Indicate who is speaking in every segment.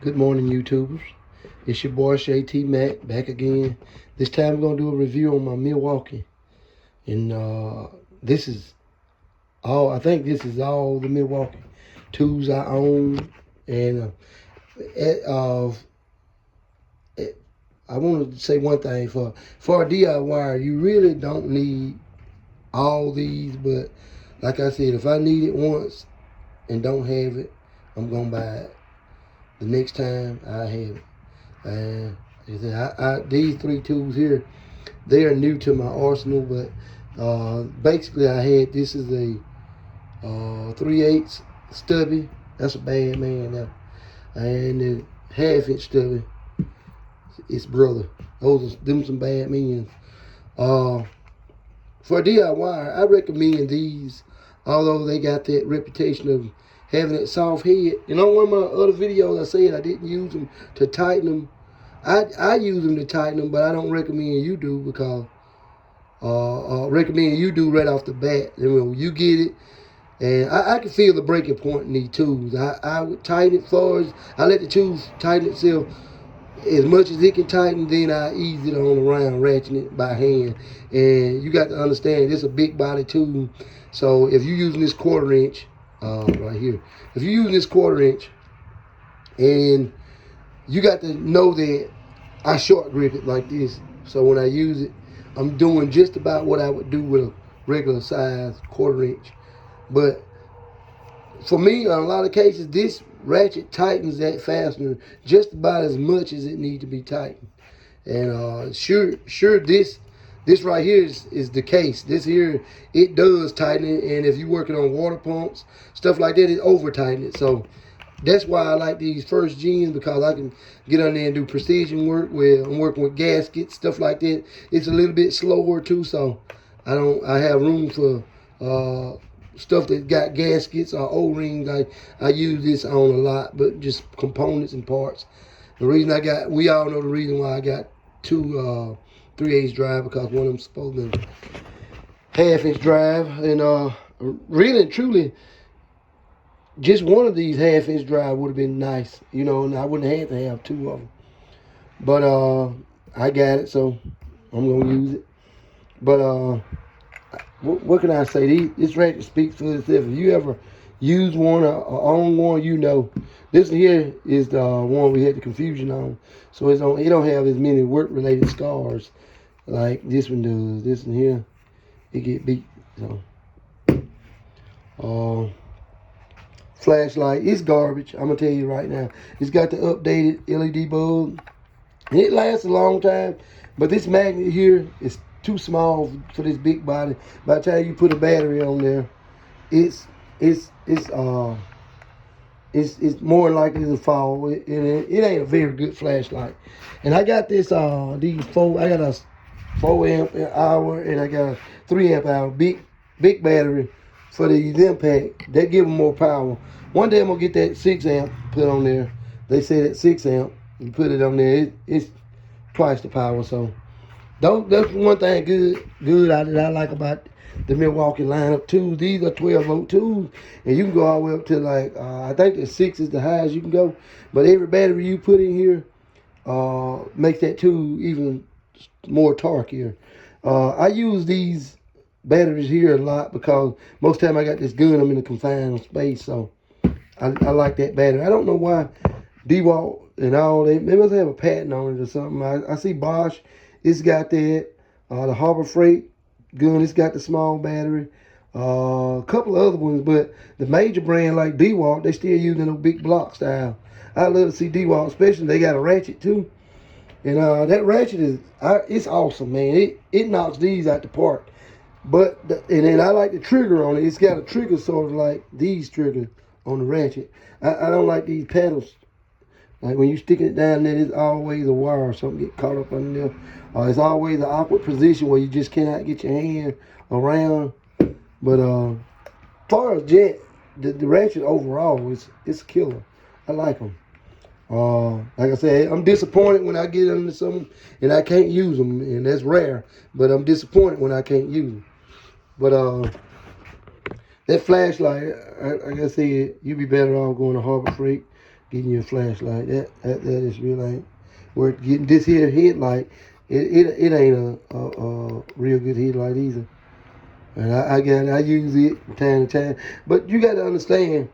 Speaker 1: Good morning, YouTubers. It's your boy Shay T Mac back again. This time we're gonna do a review on my Milwaukee, and this is all. I think this is all the Milwaukee tools I own, and I want to say one thing for a DIY. You really don't need all these, but like I said, if I need it once and don't have it, I'm gonna buy it. The next time I have it. And these three tools here, they are new to my arsenal, but basically this is a 3/8 stubby. That's a bad man now. And the 1/2 inch stubby, it's brother. Those are them some bad men. For a DIY, I recommend these, although they got that reputation of having that soft head. And on one of my other videos, I said I didn't use them to tighten them. I use them to tighten them, but I don't recommend you do, because recommend you do right off the bat. And when you get it, and I can feel the breaking point in these tools. I would tighten it first. I let the tools tighten itself as much as it can tighten, then I ease it on around, ratcheting it by hand. And you got to understand, it's a big body tool. So if you're using this 1/4 inch, right here, if you're using this 1/4 inch, and you got to know that I short grip it like this. So when I use it, I'm doing just about what I would do with a regular size 1/4 inch. But for me, in a lot of cases, this ratchet tightens that fastener just about as much as it needs to be tightened. And sure, this right here is the case. This here, it does tighten it. And if you're working on water pumps, stuff like that, it over tighten it. So that's why I like these first gens, because I can get on there and do precision work where I'm working with gaskets, stuff like that. It's a little bit slower too, so I have room for stuff that got gaskets or O-rings. I use this on a lot, but just components and parts. The reason we all know the reason why I got two 3/8 drive, because one of them's supposed to be 1/2 inch drive. And really and truly, just one of these 1/2 inch drive would have been nice, and I wouldn't have to have two of them. But I got it, so I'm gonna use it. But what can I say? This ratchet speaks for itself. If you ever use one or own one, this here is the one we had the confusion on. So it don't have as many work related scars like this one does. This one here, it get beat. So flashlight, it's garbage. I'm gonna tell you right now. It's got the updated LED bulb. It lasts a long time, but this magnet here is too small for this big body. By the time you put a battery on there, it's more likely to fall. It ain't a very good flashlight. And I got this I got a 4 amp hour, and I got a 3 amp hour big battery for the impact. They give them more power. One day I'm gonna get that 6 amp put on there. They say that 6 amp, you put it on there, it's twice the power. So that's one thing good that I like about the Milwaukee lineup tools. These are 12-volt tools, and you can go all the way up to like I think the 6 is the highest you can go. But every battery you put in here makes that tool even more torqueier. I use these batteries here a lot, because most time I got this gun, I'm in a confined space, so I like that battery. I don't know why DeWalt and all, they must have a patent on it or something. I see Bosch, it's got that. The Harbor Freight gun, it's got the small battery. A couple of other ones, but the major brand like DeWalt, they still using those big block style. I love to see DeWalt, especially they got a ratchet too. And that ratchet it's awesome, man. It knocks these out the park. But and then I like the trigger on it. It's got a trigger sort of like these triggers on the ratchet. I don't like these pedals. Like when you sticking it down there, it's always a wire or something get caught up under there. It's always an awkward position where you just cannot get your hand around. But as far as jet, the ratchet overall, it's a killer. I like them. Like I said, I'm disappointed when I get into something and I can't use them, and that's rare. But I'm disappointed when I can't use them. But that flashlight, like I said, you'd be better off going to Harbor Freight. getting you a flashlight. That is really worth getting. This here headlight, it ain't a real good headlight either. And I use it from time to time. But you got to understand,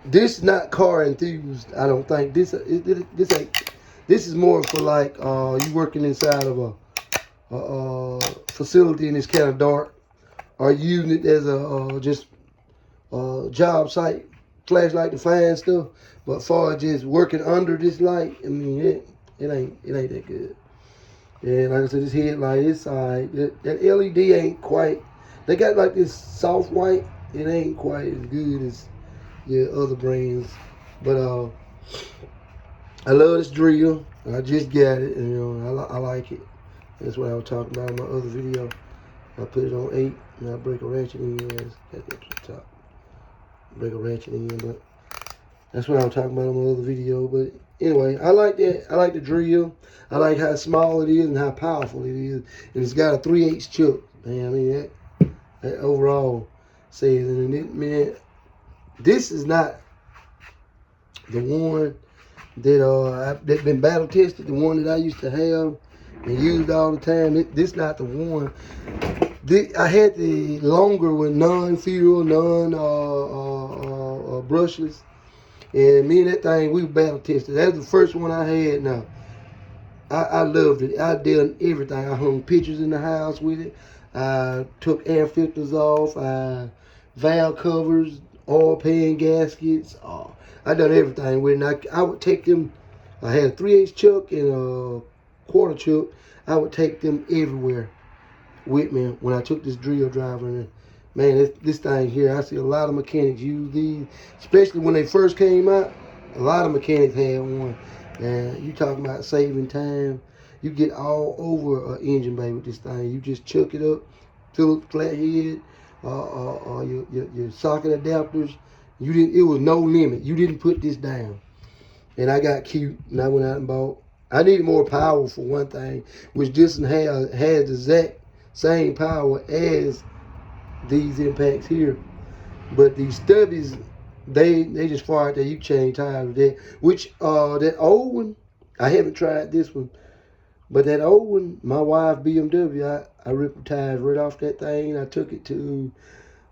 Speaker 1: this is not car enthused. I don't think this ain't. This is more for like you working inside of a facility and it's kind of dark, or you using it as a just job site flashlight to find stuff. But far as just working under this light, I mean it ain't that good. And like I said, this headlight is alright. That LED ain't quite. They got like this soft white. It ain't quite as good as other brands. But I love this drill. I just got it, and you know I like it. That's what I was talking about in my other video. I put it on 8, and I break a ratchet in. Got that to the top. Break a ratchet in, but that's what I was talking about in my other video. But anyway, I like that. I like the drill. I like how small it is and how powerful it is. And it's got a 3/8 chuck. Man, I mean that overall says, and it, man, this is not the one that been battle tested. The one that I used to have and used all the time. This not the one. I had the longer one, non-fuel, brushless. And me and that thing, we battle tested. That was the first one I had. Now, I loved it. I did everything. I hung pictures in the house with it. I took air filters off. Valve covers, oil pan gaskets. I done everything with it. And I would take them. I had a 3/8 chuck and a quarter chuck. I would take them everywhere with me when I took this drill driver. And man, this thing here, I see a lot of mechanics use these, especially when they first came out. A lot of mechanics had one. And you talking about saving time. You get all over an engine bay with this thing. You just chuck it up, fill up the flathead, your socket adapters. It was no limit. You didn't put this down. And I got cute, and I went out and bought. I needed more power for one thing, which just has the exact same power as these impacts here. But these stubbies, they just far out there. You change tires with that. Which that old one, I haven't tried this one, but that old one, my wife BMW, I ripped the tires right off that thing. I took it to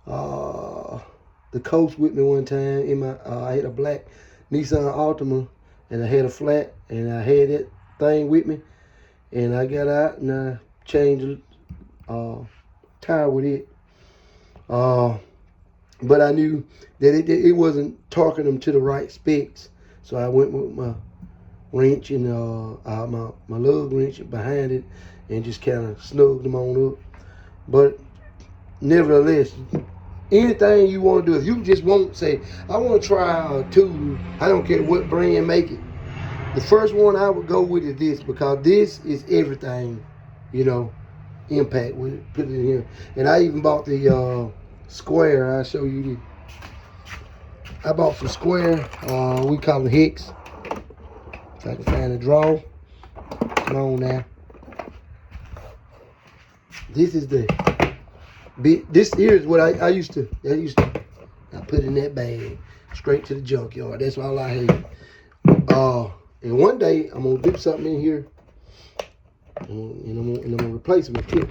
Speaker 1: the coast with me one time. In my I had a black Nissan Altima, and I had a flat, and I had that thing with me, and I got out and I changed the tire with it. But I knew that it wasn't torquing them to the right specs, so I went with my wrench and my lug wrench behind it, and just kind of snugged them on up. But nevertheless, anything you want to do, if you just won't say, I want to try a tool, I don't care what brand make it. The first one I would go with is this, because this is everything, you know, impact with it. Put it in here. And I even bought the square. I'll show you I bought some square. We call them Hicks. If I can find a draw. Come on now. This is this here is what I used to I put in that bag straight to the junkyard. That's all I had. And one day I'm gonna dip something in here, and I'm gonna replace them with tip,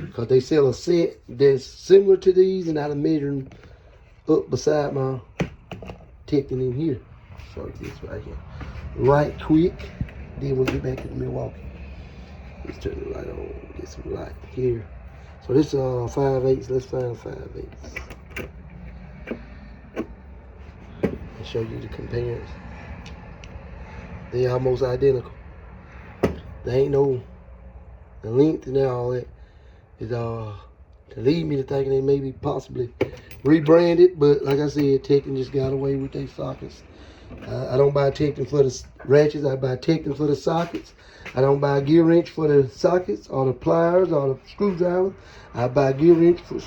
Speaker 1: because they sell a set that's similar to these, and I'm measuring up beside my tipping in here. So this right here, right quick. Then we'll get back to the Milwaukee. Let's turn the light on. Get some light here. So this 5/8. Let's find 5/8. I'll show you the comparison. They almost identical. They ain't no, the length and all that is to lead me to thinking they maybe possibly rebranded, but like I said, Tekken just got away with their sockets. I don't buy Tekken for the ratchets. I buy Tekken for the sockets. I don't buy a gear wrench for the sockets or the pliers or the screwdriver. I buy a gear wrench for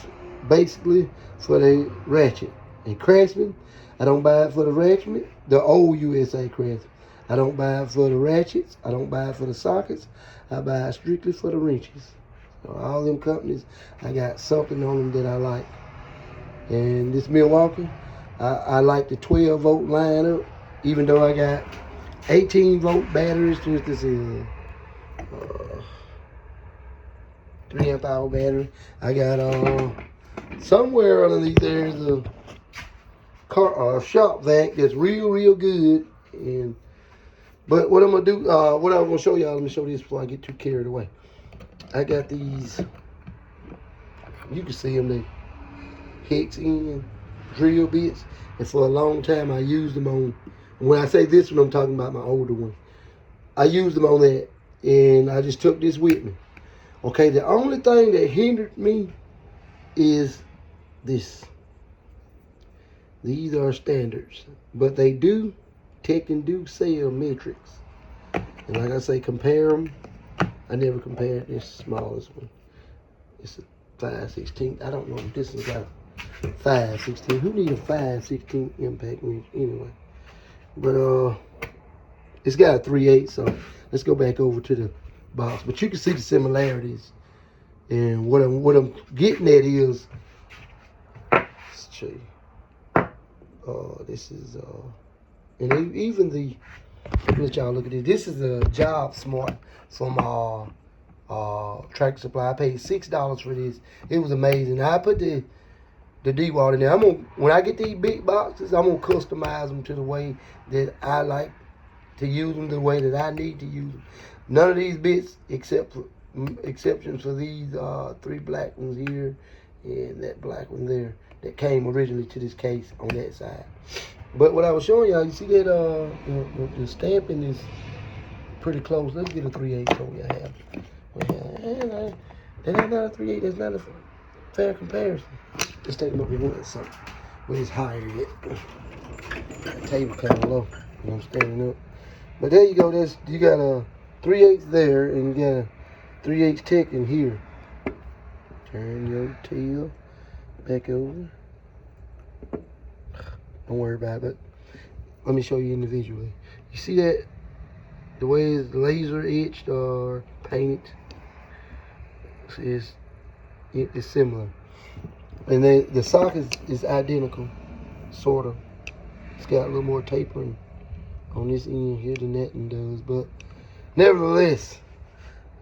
Speaker 1: basically for the ratchet. And Craftsman, I don't buy it for the ratchet, the old USA Craftsman. I don't buy it for the ratchets. I don't buy it for the sockets. I buy it strictly for the wrenches. So all them companies, I got something on them that I like. And this Milwaukee, I like the 12 volt lineup. even though I got 18-volt batteries. This is 3 amp hour battery. I got somewhere underneath there's a shop vac that's real good. And but what I'm gonna do, what I'm gonna show y'all, let me show this before I get too carried away. I got these, you can see them, they hex in drill bits, and for a long time I used them on, when I say this one I'm talking about my older one, I used them on that, and I just took this with me. Okay, the only thing that hindered me is this. These are standards, but they do, Tekken do sell metrics. And like I say, compare them. I never compared this smallest one. It's a 5/16. I don't know if this is got a 5/16. Who need a 5/16 impact wrench anyway? But it's got a 3/8. So let's go back over to the box. But you can see the similarities. And what I'm getting at is, let's show you. This is and even the, let y'all look at this. This is a Job Smart from Tractor Supply. I paid $6 for this. It was amazing. I put the D-Wall in there. When I get these big boxes, I'm gonna customize them to the way that I like to use them, the way that I need to use them. None of these bits, exceptions for these 3 black ones here and that black one there, that came originally to this case on that side. But what I was showing y'all, you see that the stamping is pretty close. Let's get a 3/8 so we have. That's not a 3/8. That's not a fair comparison. Let's take them up with one, so where it's higher yet. That table kind of low when I'm standing up. But there you go. You got a 3/8 there, and you got a 3/8 Tekken here. Turn your tail back over. Don't worry about it, but let me show you individually. You see that? The way it's laser etched or painted, it's similar. And then the socket is identical, sort of. It's got a little more tapering on this end here than that one does. But nevertheless,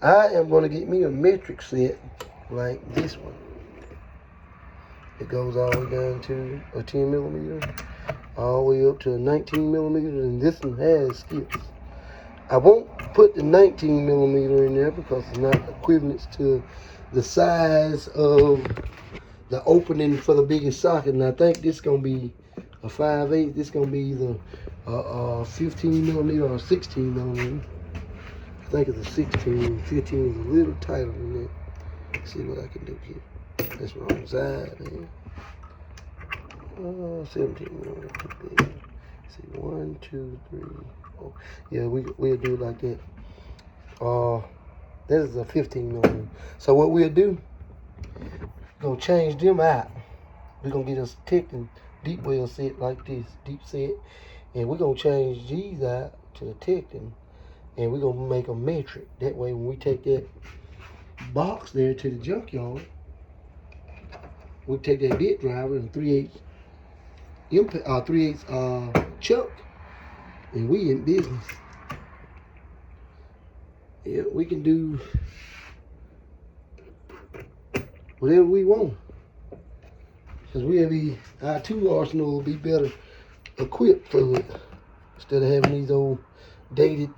Speaker 1: I am going to get me a metric set like this one. It goes all the way down to a 10 millimeter, all the way up to a 19 millimeter, and this one has skips. I won't put the 19 millimeter in there because it's not equivalent to the size of the opening for the biggest socket. And I think this is going to be a 5/8. This is going to be either a 15 millimeter or 16 millimeter. I think it's a 16. 15 is a little tighter than that. Let's see what I can do here. That's the wrong side, man. 17 millimeter. See, 1, 2, 3, 4. Yeah, we'll do it like that. That is a 15 millimeter. So what we'll do, we're gonna change them out. We're gonna get us a Tekken deep well set like this, deep set, and we're gonna change these out to the Tekken, and we're gonna make a metric. That way, when we take that box there to the junkyard, we take that bit driver and 3/8 chuck, and we in business. Yeah, we can do whatever we want, because our tool arsenal will be better equipped for it instead of having these old dated.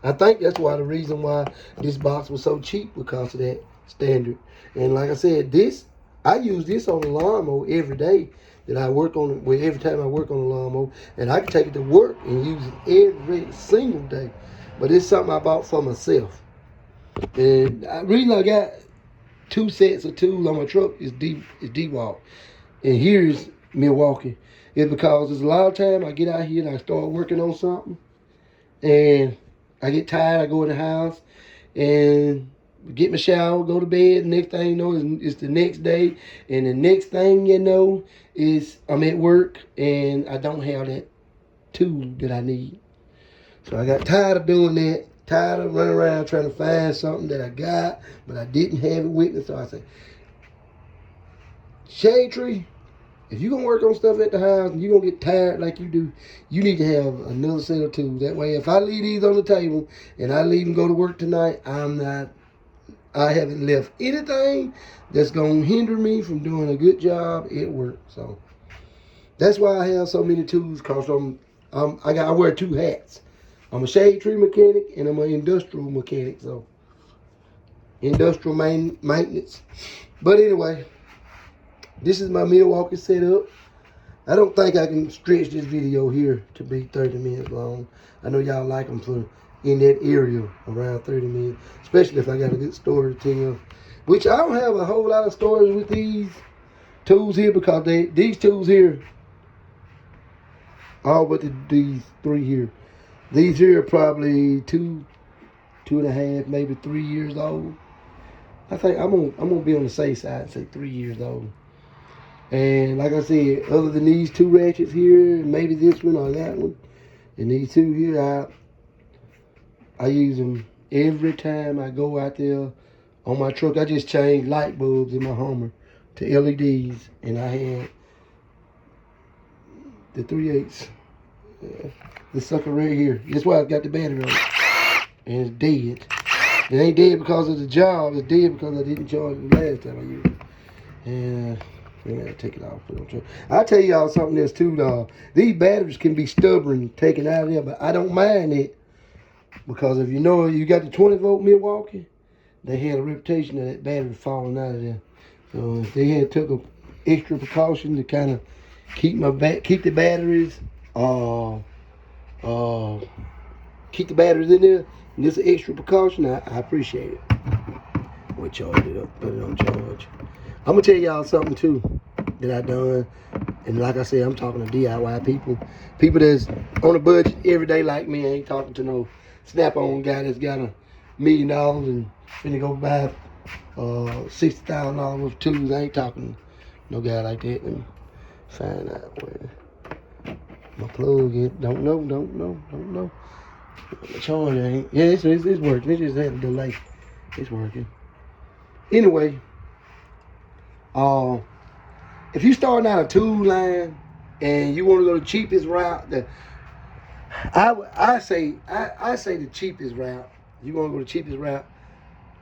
Speaker 1: I think that's the reason why this box was so cheap, because of that standard. And like I said, I use this on the lawnmower every day that I work on it. Well, every time I work on the lawnmower, and I can take it to work and use it every single day. But it's something I bought for myself. And the reason I got 2 sets of tools on my truck is D-Wall. And here's Milwaukee. It's because there's a lot of time I get out here and I start working on something, and I get tired. I go in the house and get my shower, go to bed. Next thing you know, it's the next day. And the next thing you know is I'm at work and I don't have that tool that I need. So I got tired of doing that. Tired of running around trying to find something that I got, but I didn't have it with me. So I said, Shade Tree, If you're going to work on stuff at the house and you're going to get tired like you do, you need to have another set of tools. That way, if I leave these on the table and I leave and go to work tonight, I haven't left anything that's going to hinder me from doing a good job at work. So that's why I have so many tools, because I wear 2 hats. I'm a shade tree mechanic and I'm an industrial mechanic. So industrial maintenance. But anyway, this is my Milwaukee setup. I don't think I can stretch this video here to be 30 minutes long. I know y'all like them for in that area around 30 minutes, especially if I got a good story to tell. Which I don't have a whole lot of stories with these tools here, because these tools here, all but these 3 here. These here are probably 2.5, maybe 3 years old. I think I'm gonna be on the safe side and say 3 years old. And like I said, other than these 2 ratchets here, maybe this one or that one, and these 2 here, I use them every time I go out there on my truck. I just changed light bulbs in my Hummer to LEDs, and I had the 3/8. The sucker right here. That's why I got the battery on it. And it's dead. It ain't dead because of the job. It's dead because I didn't charge it the last time I used it. And I gotta take it off. Put it on truck. I'll tell y'all something else too, dog. These batteries can be stubborn taken out of there, but I don't mind it, because if you know you got the 20-volt Milwaukee, they had a reputation of that battery falling out of there. So if they had took a extra precaution to kind of keep the batteries keep the batteries in there, and this is an extra precaution, I appreciate it. We'll charge it up, put it on charge. I'm gonna tell y'all something too that I done, and like I said, I'm talking to DIY people that's on a budget every day like me. I ain't talking to no snap-on guy that's got $1 million and finna go buy $60,000 worth of tools. I ain't talking to no guy like that. Let me find out where my plug is. Don't know. The charger ain't. Yeah, it's working. It just had a delay. It's working. Anyway, if you starting out a tool line and you want to go the cheapest route, I say the cheapest route. You want to go the cheapest route?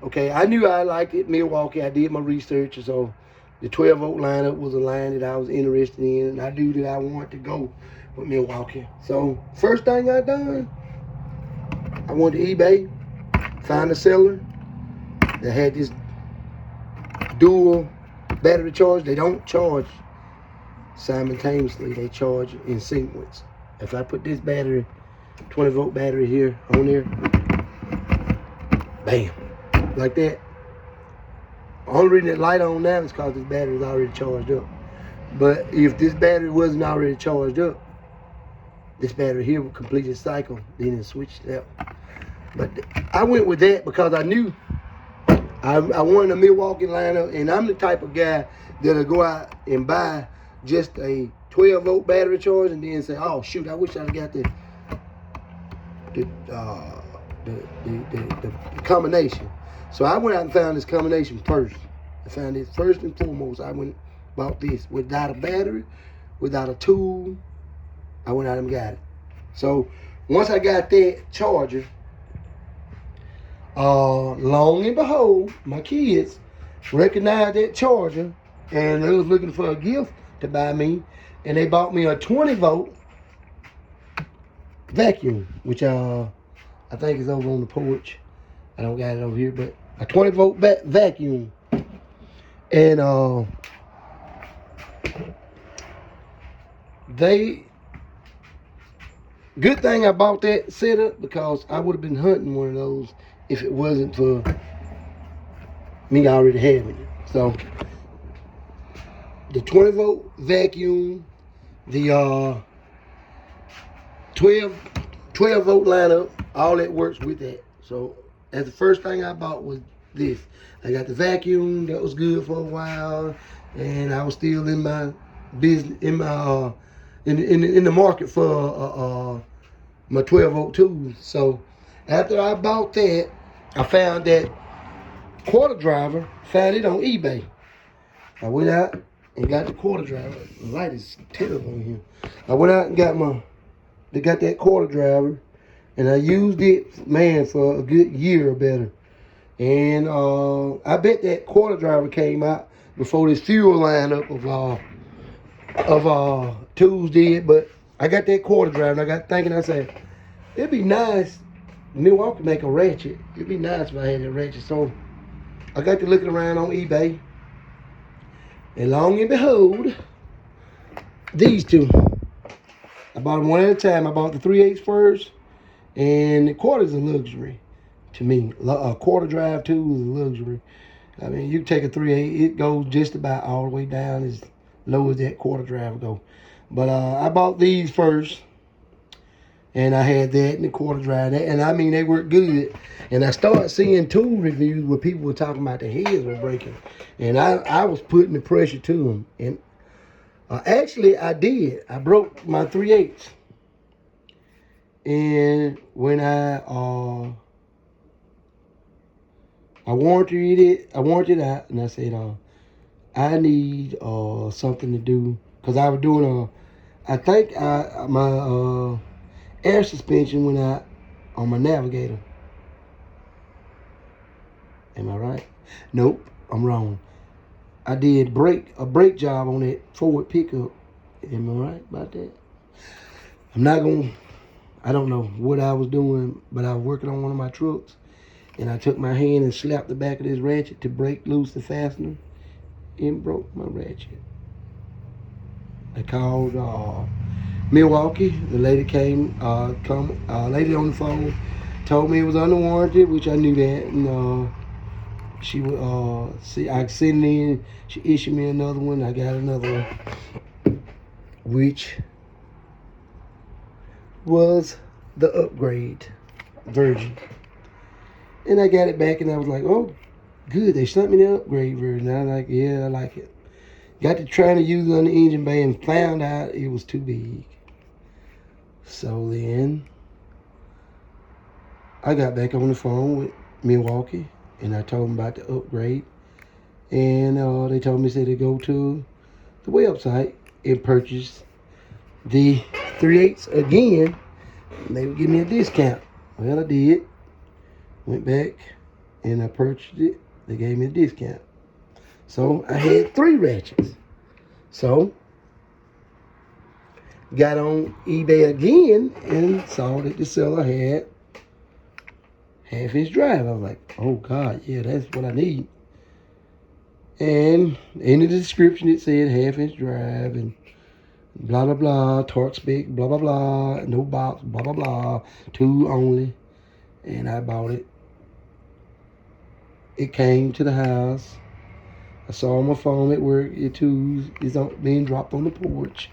Speaker 1: Okay, I knew I liked it, Milwaukee. I did my research, so the 12-volt lineup was a line that I was interested in, and I knew that I wanted to go with Milwaukee. So first thing I done, I went to eBay, found a seller that had this dual battery charge. They don't charge simultaneously, they charge in sequence. If I put this battery, 20-volt battery here on there, bam, like that. Only reason that light on now is because this battery is already charged up. But if this battery wasn't already charged up, this battery here would complete its cycle, then it switched it out. But I went with that because I knew I wanted a Milwaukee lineup, and I'm the type of guy that'll go out and buy just a 12-volt battery charge and then say, oh shoot, I wish I'd got the combination. So I went out and found this combination first. I found it first and foremost. I went and bought this without a battery, without a tool. I went out and got it. So once I got that charger, long and behold, my kids recognized that charger, and they was looking for a gift to buy me, and they bought me a 20-volt vacuum, which I think is over on the porch. I don't got it over here, but a 20-volt vacuum. And good thing I bought that setup, because I would have been hunting one of those if it wasn't for me already having it. So the 20-volt vacuum, the 12-volt lineup, all that works with that. So that's the first thing I bought was this. I got the vacuum, that was good for a while, and I was still in my business, in my in the market for my 12-volt tools. So after I bought that, I found that quarter driver, found it on eBay. I went out, and got the quarter driver. The light is terrible on here. I went out and got that quarter driver, and I used it, man, for a good year or better. And I bet that quarter driver came out before this fuel lineup of tools did. But I got that quarter driver, and I got thinking, I said, it'd be nice. Milwaukee make a ratchet. It'd be nice if I had that ratchet. So I got to looking around on eBay, and long and behold, these two. I bought them one at a time. I bought the 3/8 first, and the quarter's a luxury to me. A quarter drive tool is a luxury. I mean, you take a 3/8, it goes just about all the way down as low as that quarter drive go. But I bought these first, and I had that and the quarter drive, and I mean, they work good. And I started seeing tool reviews where people were talking about the heads were breaking, and I was putting the pressure to them. And actually, I did. I broke my 3/8, and when I warranted it out, and I said, I need something to do, because I was doing I think my air suspension went out on my Navigator. Am I right? Nope, I'm wrong. I did a brake job on that Ford pickup. Am I right about that? I don't know what I was doing, but I was working on one of my trucks, and I took my hand and slapped the back of this ratchet to break loose the fastener, and broke my ratchet. I called Milwaukee. The lady came, lady on the phone, told me it was under warranty, which I knew that, and she would I sent it in. She issued me another one. I got another one, which was the upgrade version. And I got it back, and I was like, oh, good. They sent me the upgrade version. I was like, yeah, I like it. Got to trying to use it on the engine bay and found out it was too big. So then I got back on the phone with Milwaukee, and I told them about the upgrade. And they told me to go to the website and purchase the 3/8 again, and they would give me a discount. Well, I did. Went back and I purchased it. They gave me a discount. So I had 3 ratchets. So got on eBay again and saw that the seller had half-inch drive. I was like, oh God, yeah, that's what I need. And in the description it said half-inch drive and blah blah blah, torque spec, blah blah blah, no box, blah blah blah, tool only. And I bought it. It came to the house. I saw on my phone at work, it too is being dropped on the porch.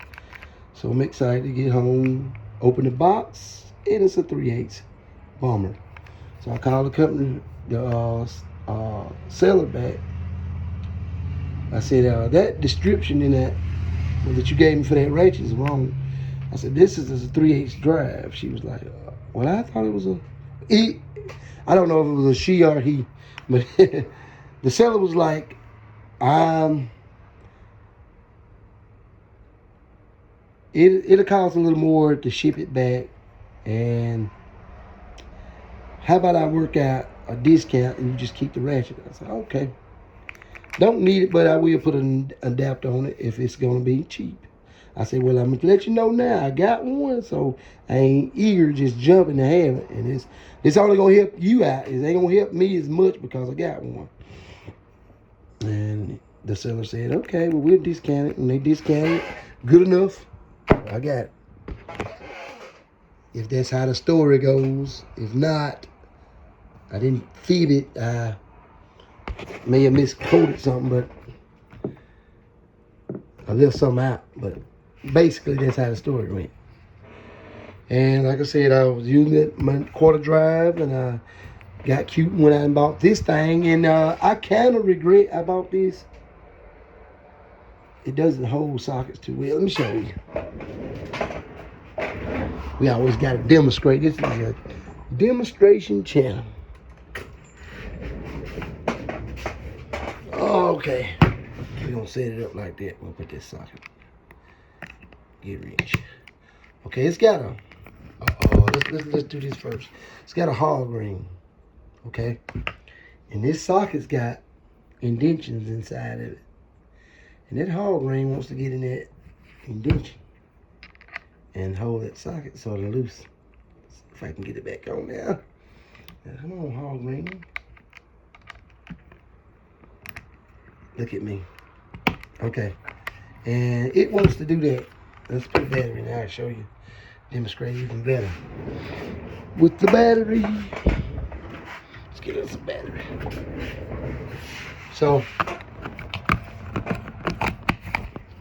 Speaker 1: So I'm excited to get home, open the box, and it's a 3/8 bomber. So I called the company, the seller back. I said, that description in that you gave me for that ratchet is wrong. I said, this is a 3/8 drive. She was like, well, I thought it was I don't know if it was a she or he, but the seller was like, it'll cost a little more to ship it back, and how about I work out a discount and you just keep the ratchet? I said, okay. Don't need it, but I will put an adapter on it if it's going to be cheap. I said, well, I'm going to let you know now. I got one, so I ain't eager just jumping to have it. And it's only going to help you out. It ain't going to help me as much because I got one. And the seller said, okay, well, we'll discount it. And they discounted it. Good enough. I got it. If that's how the story goes. If not, I didn't feed it. I may have misquoted something, but I left something out. But basically, that's how the story went. And like I said, I was using it, my quarter drive, and I got cute when I bought this thing. And I kind of regret I bought this. It doesn't hold sockets too well. Let me show you. We always got to demonstrate. This is a demonstration channel. Okay. we're gonna set it up like that. We'll put this socket. Get wrench. Okay, it's got a. Let's do this first. It's got a hog ring. Okay, and this socket's got indentions inside of it, and that hog ring wants to get in that indention and hold that socket sort of loose. If I can get it back on now. Come on, hog ring. Look at me. Okay. And it wants to do that. Let's put a battery in there. I'll show you. Demonstrate even better. With the battery. Let's get us a battery. So,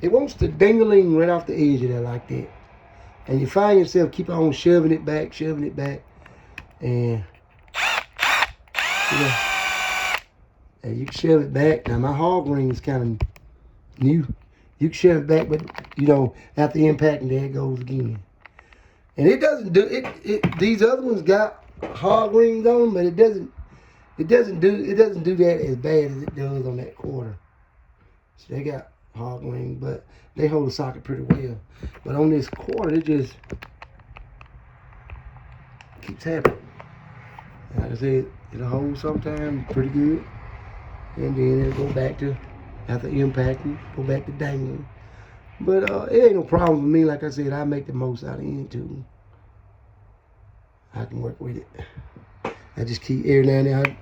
Speaker 1: it wants to dangling right off the edge of there like that. And you find yourself keep on shoving it back. And, you know, and you can shove it back. Now, my hog ring is kind of new. You can shove it back, but, you know, after impacting, there it goes again. And it doesn't do it. These other ones got hog rings on them, but it doesn't do that as bad as it does on that quarter. So they got hog rings, but they hold the socket pretty well. But on this quarter, it just keeps happening. Like I said, it'll hold sometimes pretty good, and then it'll go back to, after impacting, go back to dangling. But it ain't no problem for me. Like I said, I make the most out of any tool. I can work with it. I just keep every now and then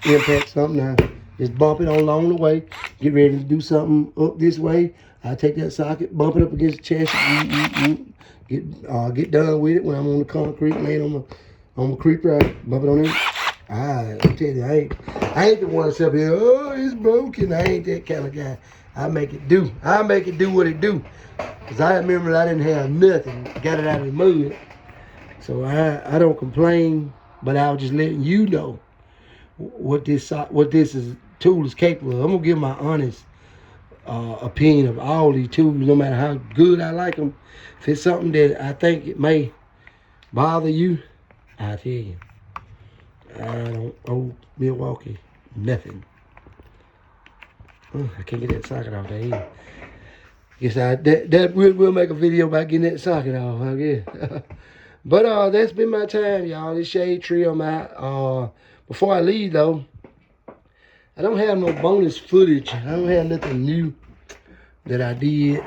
Speaker 1: I impact something. I just bump it on along the way. Get ready to do something up this way. I take that socket, bump it up against the chest, get done with it. When I'm on the concrete, laying on my creeper, I bump it on there. I tell you, I ain't the one that's up here, oh, it's broken. I ain't that kind of guy. I make it do. I make it do what it do. Because I remember I didn't have nothing. Got it out of the mud. So I don't complain, but I was just letting you know what this tool is capable of. I'm going to give my honest opinion of all these tools, no matter how good I like them. If it's something that I think it may bother you, I tell you. I don't owe Milwaukee nothing. Oh, I can't get that socket off there either. Guess we'll make a video about getting that socket off, I guess. But that's been my time, y'all. This shade tree I'm out. Before I leave though, I don't have no bonus footage. I don't have nothing new that I did.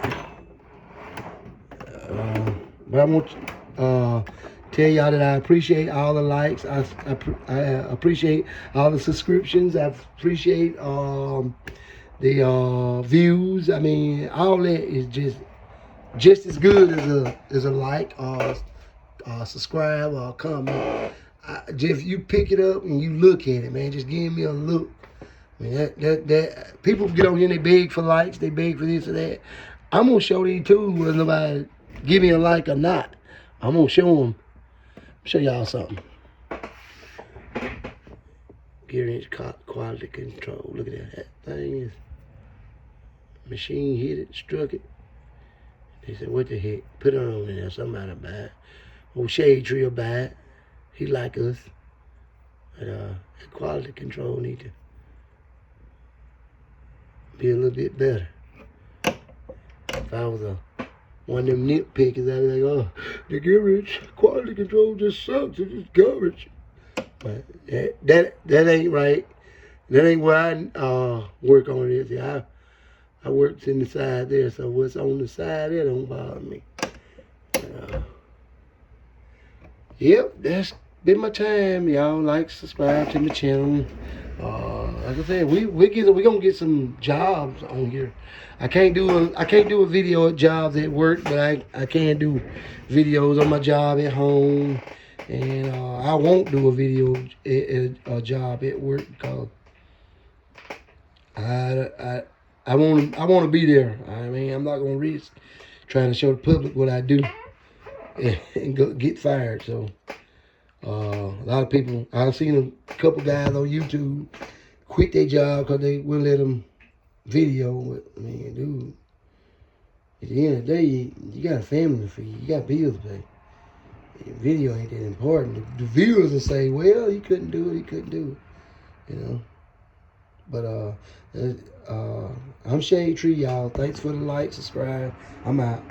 Speaker 1: But I want to tell y'all that I appreciate all the likes. I appreciate all the subscriptions. I appreciate the views. I mean, all that is just as good as a like or subscribe or comment. Just you pick it up and you look at it, man. Just give me a look. I mean, that people get on here and they beg for likes, they beg for this or that. I'm gonna show these tools whether nobody give me a like or not. I'm gonna show y'all something. Gear quality control. Look at that. That thing is machine hit it, struck it. They said, what the heck? Put it on in there. Somebody buy it. Old Shade Tree will buy it. He like us. But that quality control need to be a little bit better. If I was one of them nitpickers, I'd be like, oh, the garbage quality control just sucks. It's just garbage. But that ain't right. That ain't where I work on it. See, I worked in the side there, so what's on the side there don't bother me. Yep, that's been my time, y'all. Like, subscribe to my channel. Like I said, we gonna get some jobs on here. I can't do a video at jobs at work, but I can do videos on my job at home, and I won't do a video at a job at work because I want to be there. I mean, I'm not gonna risk trying to show the public what I do and go get fired. So a lot of people, I've seen a couple guys on YouTube quit their job because they wouldn't let them video. I mean, dude, at the end of the day, you got a family to feed. You got bills to pay. Video ain't that important. The viewers will say, well, he couldn't do it. He couldn't do it. You know. But I'm Shade Tree, y'all. Thanks for the like, subscribe. I'm out.